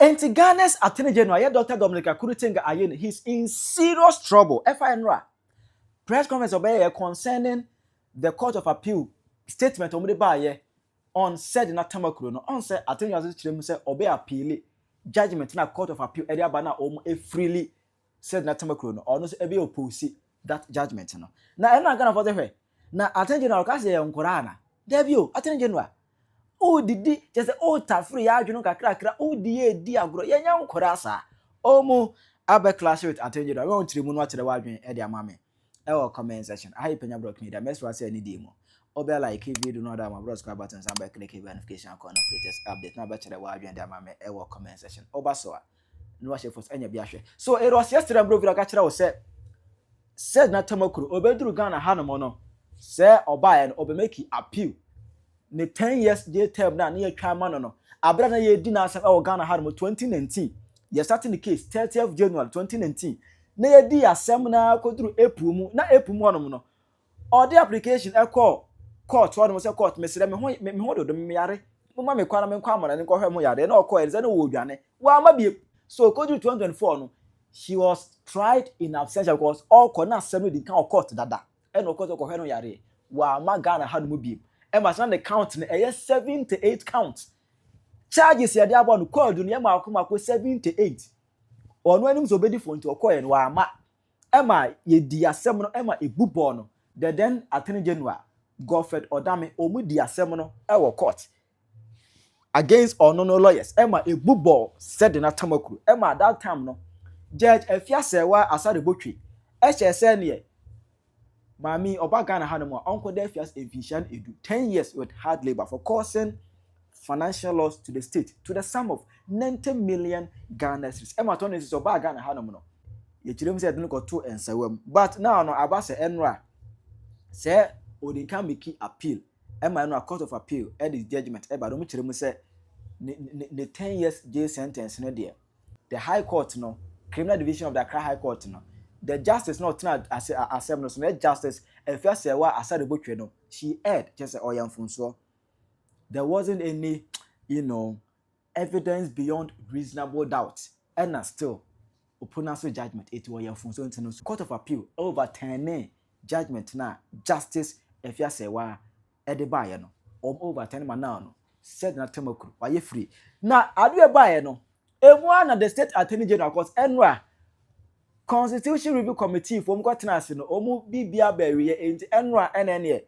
Enti Ghana's Attorney General, Dr. Dominic Akurutenga Ayen, he's in serious trouble. FINRA. Press conference obey concerning the Court of Appeal statement on Sedina Tamakloe. No, on said Attorney General say obey appeal judgment na Court of Appeal area bana freely Sedina Tamakloe no, or no say oppose that judgment no. Na ena Ghana for the na Attorney General ka say nkorana. Debio Attorney General. Oh didi just oh tafri ya adweno kakra oh di agro yenya nkora sa omu backlash with Attorney General we ontire mu no akere wadwen e de amame e wo comment section I Penyah block me da mess wa say ni di mu obe like video no da ma bros kwa button sa ba click notification icon of latest update na ba kere wadwen de amame e wo comment section oba so a no wa force enya bia hwe so it was yesterday bro video ka kere wo say Sedina Tamakloe obeduru Ghana hanom no say oba en obe make appeal ne 10 years jail term na ye twa ma no abra na ye di na asem e Ghana ha no 2019 ye starting the case 30th January 2019 na ye di asem na koduru April mu na April mu onom no all the application e call court one say court mesere me ho do me yare mo ma me kwa na me kwa amana ne ko hwe mo yare na okọ eze na wo dwane wa ma bi so koduru 2024 no she was tried in absentia because all corner asem di kan court dada e no court ko hwe no yare wa ma Ghana ha no mu bi Emma the count na 7 to 8 counts. Charges ya dia no call do na akoma ko 7 to 8. Ono anim so bedi phone to call en wa ama. Emma ye di asem no Emma ebubo no. The then Attorney General Godfred Odame omu di asem no e wo court. Against no lawyers. Emma ebubo Sedina Tamakloe. Emma that time no Judge Efiasewa asare botwe. Ehye ne Mami Oba Ghana Hanamo, Uncle Defias Evision Edu 10 years with hard labor for causing financial loss to the state to the sum of 90 million Ghana cedis. Emma Tony is Oba Ghana Hanamo. Ye chirem say don't go to ensewem. But now no abase enra say Odinka make appeal. Emma no Court of Appeal and his judgment. Eba do chirem say the 10 years jail sentence no there. The High Court no, Criminal Division of the Accra High Court no. The justice not as assembly so justice if you say what aside the no she aired just so there wasn't any evidence beyond reasonable doubt and still opponent's judgment it was so Court of Appeal overturning judgment na justice if you say what buy no overturn man now no Sedina Tamakloe why free na adu buy no everyone at the State Attorney General court enra Constitution Review Committee for Mkwatinasi no omu bibia bewe enti enra NNA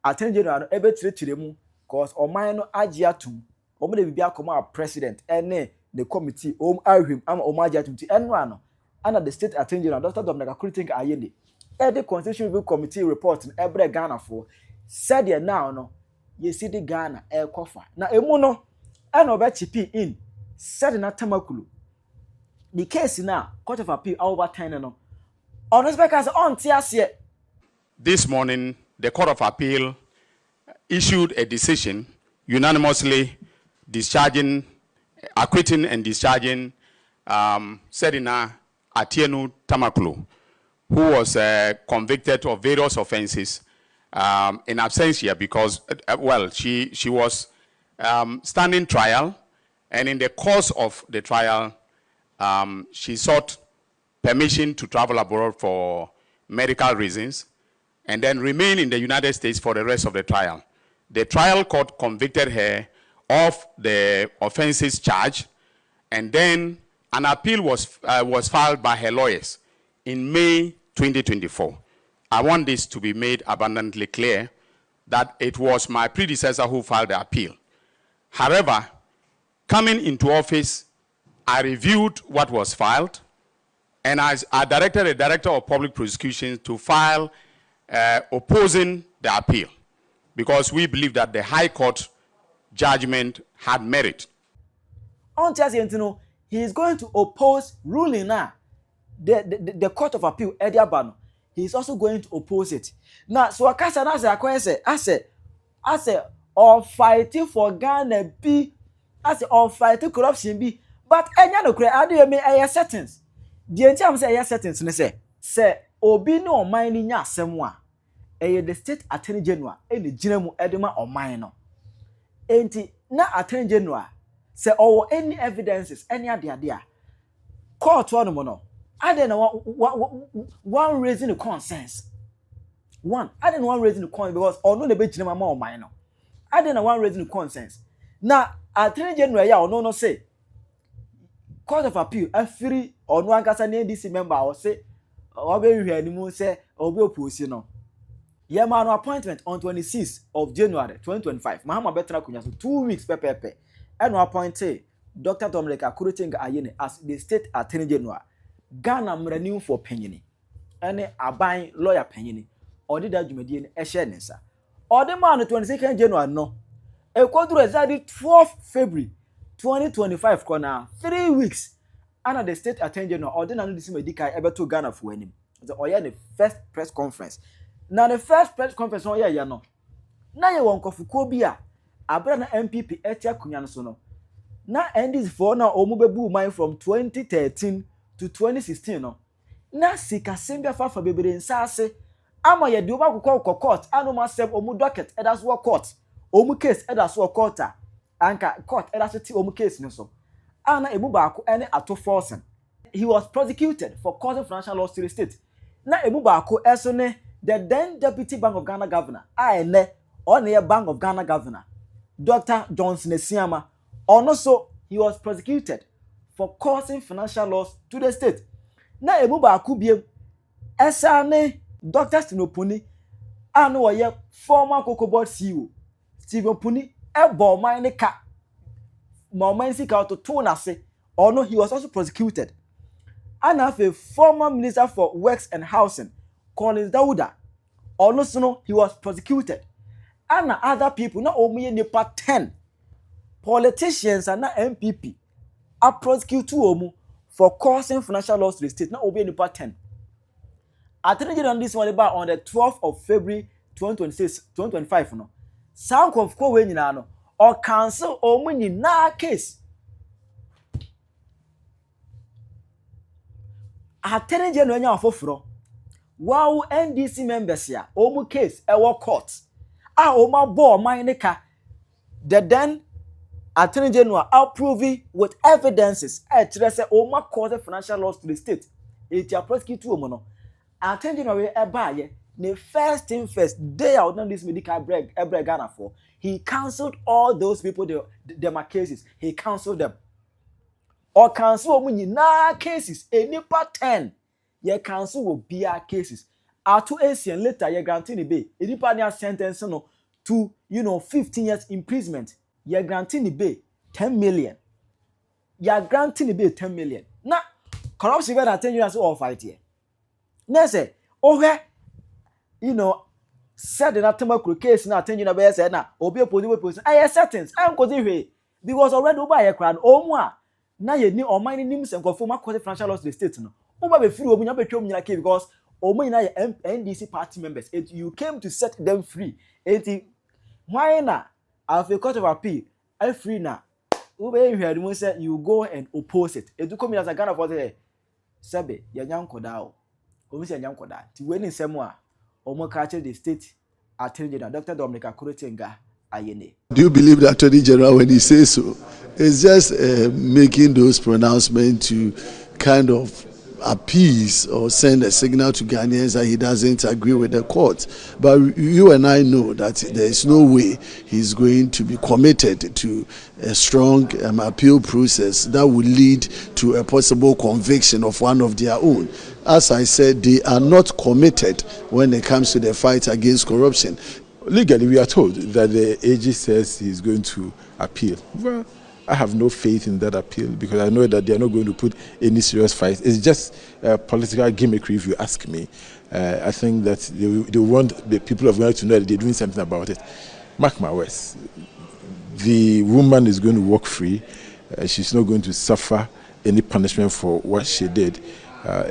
Attorney General no ebe tire mu cause oman no agye atum omu de bibia koma president ene the committee ahwim ama omu agye atum ti enra no ana the State Attorney General Dr. Dominic Akurutenga Ayende the Constitution Review Committee report no ebre Ghana for said there now no ye see the Ghana kofa na emu no ana obe chipi in Sedina Tamakloe the case now, Court of Appeal overturning no. On speakers on TSC. This morning, the Court of Appeal issued a decision unanimously acquitting and discharging Sedina Tamakloe, who was convicted of various offenses in absentia because, she was standing trial, and in the course of the trial, she sought permission to travel abroad for medical reasons and then remain in the United States for the rest of the trial. The trial court convicted her of the offenses charged, and then an appeal was filed by her lawyers in May 2024. I want this to be made abundantly clear that it was my predecessor who filed the appeal. However, coming into office, I reviewed what was filed, and I directed the Director of Public Prosecution to file opposing the appeal because we believe that the High Court judgment had merit. On Tuesday, he is going to oppose ruling now. The Court of Appeal, Ediabano, he is also going to oppose it. Now, so I say, all fighting for Ghana be, I say, all fighting corruption be. But enya no kure ade me aye settings. The entiam say aye settings ne say obi no oman ni nya asem a the State Attorney General ene gina mu edema oman no. Enti na Attorney General say or any evidences any idea court one no I don't know one raising the concerns one I don't know one raising the concerns because or no the be chinema ma o man no I don't know one raising the concerns now Attorney General ya no say Court of Appeal afiri or no ankasa na NDC member or say or be hwe animu say or be oppose no yeah man appointment on 26th of January 2025 Mahama betra kunya so 2 weeks pepepe and appointed Dr. Dominic Akurutenga Ayene as the state attorney general Ghana mranim for Penyah ene aban lawyer Penyah or did that jumedie ne ehye ne nsa or the man 22nd January no e koduru exactly 12th February 2025 kona 3 weeks and the state attorney general or the nanu disi medical ebeto Ghana for anim the oya the first press conference now the first press conference on ya no na ye won kofuko bi a abra na MPP etia kunya no so no na NDC for na omubebu mine from 2013 to 2016 no na sika sembia fafa bebere nsase ama ye de obakokọ court anoma sem omu docket edas wo court omu case edas wo court anka court edas ti omu case no so ana emu baako ene ato forcing he was prosecuted for causing financial loss to the state na emu baako eso ne the then deputy Bank of Ghana governor ene on the Bank of Ghana governor Dr. Johnson Esiama also he was prosecuted for causing financial loss to the state na emu baako biem esa ne Dr. Sinopuni anu oye former Cocoa Board CEO Stephen Puni ebo man ne ka man sika to na se or no he was also prosecuted and have a former minister for works and housing Collins Dauda also no he was prosecuted and other people na omuye nipa 10 politicians and MPP are prosecuted omu for causing financial loss to the state na omuye nipa 10 Attorney General this one about on the 12th of February 2025 no sound of ko we nyina no or cancel omu nyina case Attorney General nya ofoforo wow NDC members ya omu case ewo court oma bo man ne ka the then Attorney General approving with evidences kire say oma cause financial loss to the state it ya prosecute omu no Attorney General ebaye the first thing first day out on this medical break Ghana for he cancelled all those people the cases he cancelled them or cancel omu nyina cases enipa 10 ye cancel will be cases atu asian later ye granting the bay enipa na sentence no to 15 years imprisonment ye granting the bay 10 million ye granting the bay 10 million na corruption that attend you as all fight here na say Sedina Tamakloe case na attend you na be say na obi opposite I settings am ko dey because already oba ye kran omu a na ye ni oman ni nim senkofo ma cause financial loss to the state no oba be free omu nya betwom nyina ke because omu na ye NDC party members you came to set them free why na after Court of Appeal free na oba ye hwade mu say you go and oppose it edu come as a Ghana for say sebe ye nya nkoda o omu say nya nkoda ti we ni nsem a omu ka the state Attorney General Dr. Dominic Akurutenga Ayene. Do you believe the Attorney General when he says so? It's just making those pronouncements to kind of appease or send a signal to Ghanaians that he doesn't agree with the court. But you and I know that there is no way he's going to be committed to a strong appeal process that will lead to a possible conviction of one of their own. As I said, they are not committed when it comes to the fight against corruption. Legally, we are told that the AG says he's going to appeal. Well, I have no faith in that appeal because I know that they are not going to put any serious fight. It's just political gimmickry, if you ask me. I think that they want the people of Ghana to know that they're doing something about it. Mark my words. The woman is going to walk free. She's not going to suffer any punishment for what she did.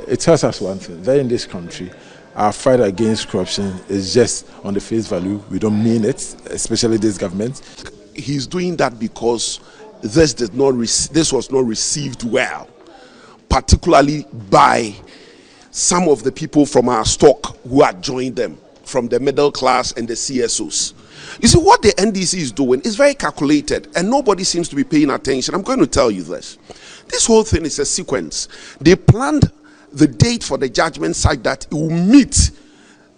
It tells us one thing, that in this country, our fight against corruption is just on the face value. We don't mean it, especially this government. He's doing that because this was not received well, particularly by some of the people from our stock who had joined them, from the middle class and the CSOs. You see, what the NDC is doing is very calculated, and nobody seems to be paying attention. I'm going to tell you this. This whole thing is a sequence. They planned the date for the judgment such that it will meet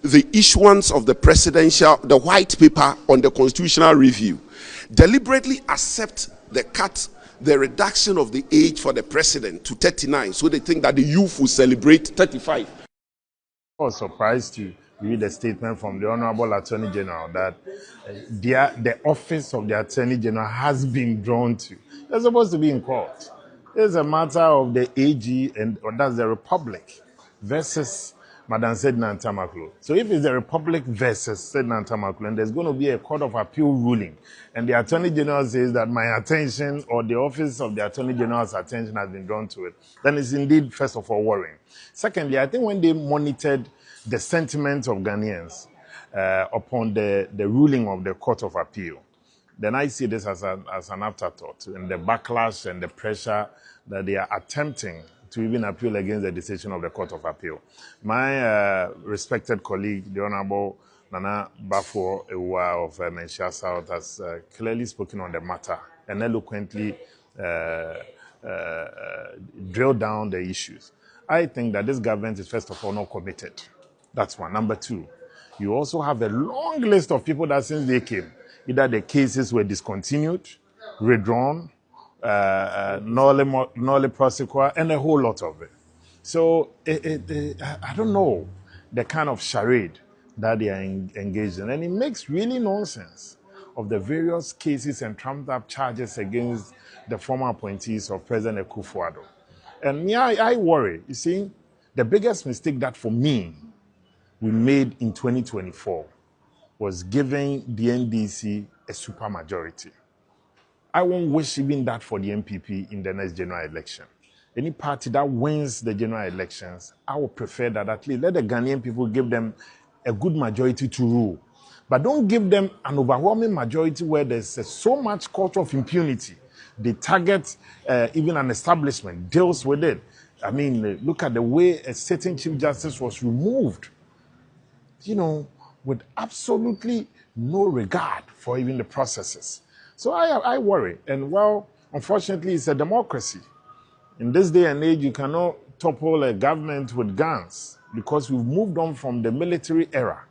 the issuance of the white paper on the constitutional review, deliberately accept the reduction of the age for the president to 39, so they think that the youth will celebrate 35. I was surprised to read a statement from the Honorable Attorney General that the office of the Attorney General has been drawn to. They're supposed to be in court. It's a matter of the AG or that's the Republic versus Madam Sedina Tamakloe. So if it's the Republic versus Sedina Tamakloe, and there's going to be a Court of Appeal ruling, and the Attorney General says that my attention or the office of the Attorney General's attention has been drawn to it, then it's indeed, first of all, worrying. Secondly, I think when they monitored the sentiments of Ghanaians upon the ruling of the Court of Appeal, then I see this as an afterthought, and the backlash and the pressure that they are attempting to even appeal against the decision of the Court of Appeal. My respected colleague, the Honorable Nana Bafo Ewa of Penyah South, has clearly spoken on the matter and eloquently drilled down the issues. I think that this government is, first of all, not committed. That's one. Number two, you also have a long list of people that since they came, either the cases were discontinued, withdrawn, nolly prosecutor, and a whole lot of it. So I don't know the kind of charade that they are engaged in. And it makes really nonsense of the various cases and trumped up charges against the former appointees of President Akufo-Addo. And me, I worry. You see, the biggest mistake that for me we made in 2024 was giving the NDC a supermajority. I won't wish even that for the MPP in the next general election. Any party that wins the general elections, I would prefer that at least let the Ghanaian people give them a good majority to rule. But don't give them an overwhelming majority where there's so much culture of impunity. They target even an establishment, deals with it. I mean, look at the way a certain Chief Justice was removed, with absolutely no regard for even the processes. So I worry. And well, unfortunately, it's a democracy. In this day and age, you cannot topple a government with guns because we've moved on from the military era.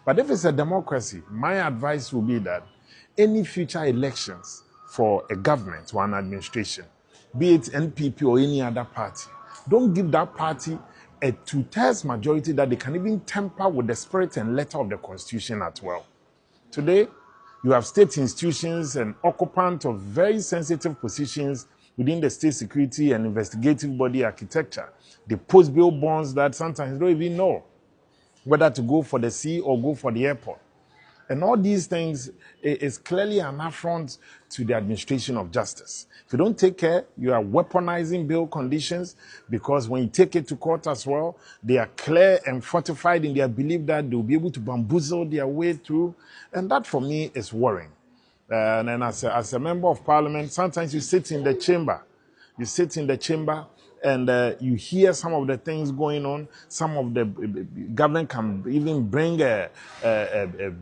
But if it's a democracy, my advice will be that any future elections for a government or an administration, be it NPP or any other party, don't give that party a two-thirds majority that they can even temper with the spirit and letter of the Constitution as well. Today, you have state institutions and occupants of very sensitive positions within the state security and investigative body architecture. They post bill bonds that sometimes you don't even know whether to go for the sea or go for the airport. And all these things is clearly an affront to the administration of justice. If you don't take care, you are weaponizing bail conditions, because when you take it to court as well, they are clear and fortified in their belief that they will be able to bamboozle their way through. And that for me is worrying. And then as a member of parliament, sometimes you sit in the chamber. And you hear some of the things going on. Some of the government can even bring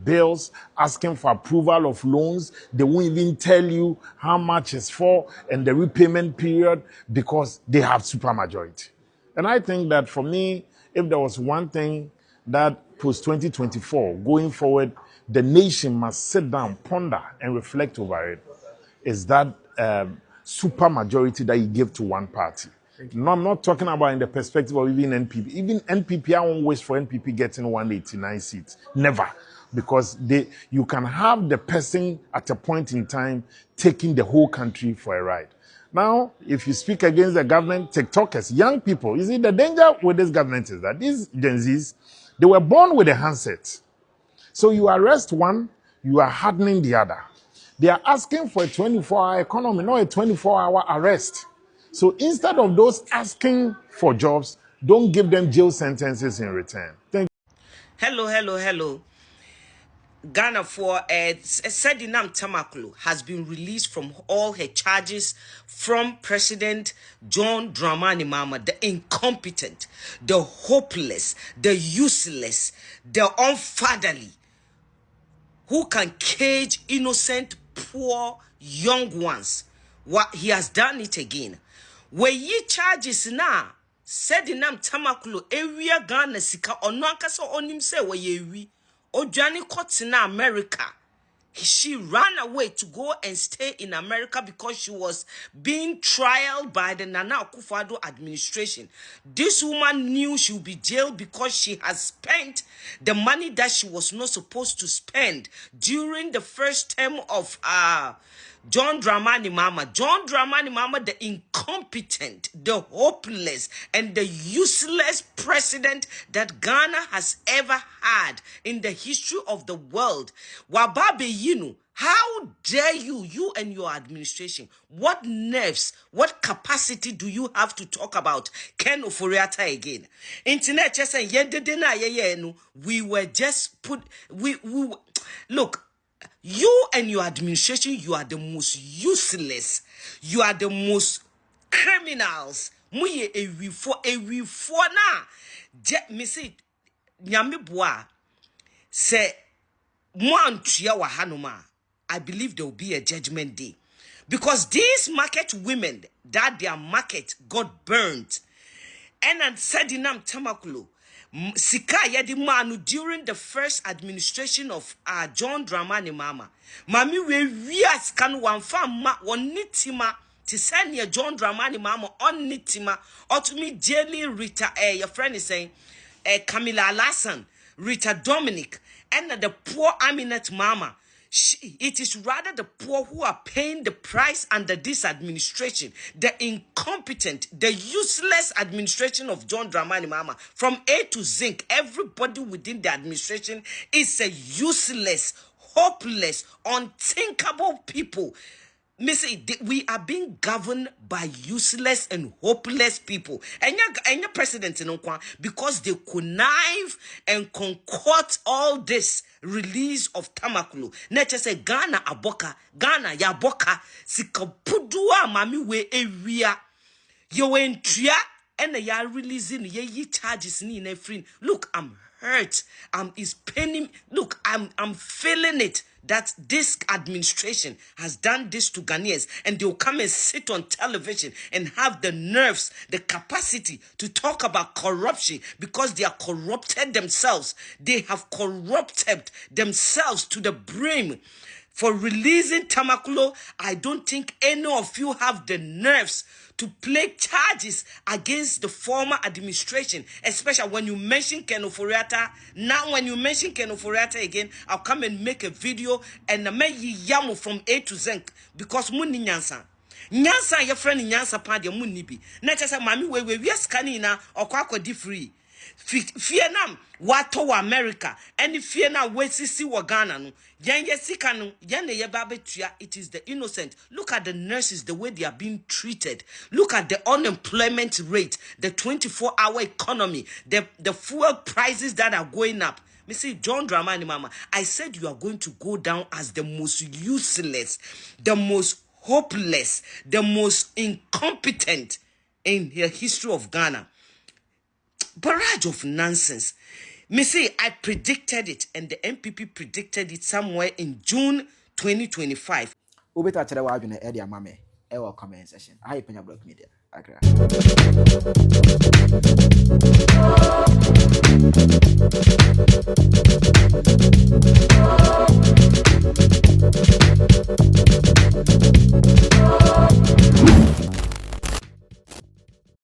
bills asking for approval of loans. They won't even tell you how much it's for and the repayment period because they have supermajority. And I think that for me, if there was one thing that post-2024, going forward, the nation must sit down, ponder, and reflect over it, is that supermajority that you give to one party. No, I'm not talking about in the perspective of even NPP. Even NPP, I won't wish for NPP getting 189 seats. Never. Because you can have the person at a point in time taking the whole country for a ride. Now, if you speak against the government, TikTokers, young people, you see, the danger with this government is that these Gen Zs, they were born with a handset. So you arrest one, you are hardening the other. They are asking for a 24-hour economy, not a 24-hour arrest. So instead of those asking for jobs, don't give them jail sentences in return. Thank you. Hello. Ghana for Sedina Tamakloe has been released from all her charges from President John Dramani Mahama, the incompetent, the hopeless, the useless, the unfatherly, who can cage innocent, poor, young ones. What he has done it again. Where ye charges now, Sedina Tamakloe, area Ghana sika, or no so on him say where ye or Johnny Cots in America. She ran away to go and stay in America because she was being trialed by the Nana Akufo-Addo administration. This woman knew she would be jailed because she has spent the money that she was not supposed to spend during the first term of John Dramani Mahama. John Dramani Mahama, the incompetent, the hopeless, and the useless president that Ghana has ever had in the history of the world. Wababe Yinu, how dare you and your administration? What nerves, what capacity do you have to talk about Ken Ofori-Atta again? Internet just saying, we were just put, look, you and your administration, you are the most useless. You are the most criminals. Muye ewifo na. Me say, nyame boa. Say, moantua wa hanoma. I believe there will be a judgment day. Because these market women, that their market got burnt. And Sedina Tamakloe, sika yedi manu during the first administration of John Dramani Mahama. Mami we scan one fam ma one nitima to send your John Dramani Mahama on nitima or to me Jenny Rita your friend is saying Camilla Lassan, Rita Dominic, and the poor Aminat Mama. It is rather the poor who are paying the price under this administration, the incompetent, the useless administration of John Dramani Mahama. From A to Zinc, everybody within the administration is a useless, hopeless, unthinkable people. We are being governed by useless and hopeless people. And your president in because they connive and concoct all this release of Tamakloe. Nature say Ghana aboka, Ghana yaboka, sikapudua mami we area. You entria and ya releasing ye charges ni in free. Look, I'm hurt. It's paining. Look, I'm feeling it. That this administration has done this to Ghanaians, and they'll come and sit on television and have the nerves, the capacity to talk about corruption because they are corrupted themselves. They have corrupted themselves to the brim. For releasing Tamakloe, I don't think any of you have the nerves to play charges against the former administration, especially when you mention Ken Ofori-Atta. Now, when you mention Ken Ofori-Atta again, I'll come and make a video and make you yamu from A to Z because muni nyansa. Nyansa, your friend nyansa pa de muni bi. Na chasa mami we scanning na okwa di free. Fear nam wato wa America and fear na we sisi wa Ghana no yen yesika no yen ye ba betua. It is the innocent. Look at the nurses, the way they are being treated. Look at the unemployment rate, the 24-hour economy, the fuel prices that are going up. Me say John Dramani Mahama, I said you are going to go down as the most useless, the most hopeless, the most incompetent in the history of Ghana. Barrage of nonsense. Me say I predicted it, and the MPP predicted it somewhere in June 2025. Ubeta chere wa adwene e dia mame e comment section. Hi Penyah Block Media. Akra.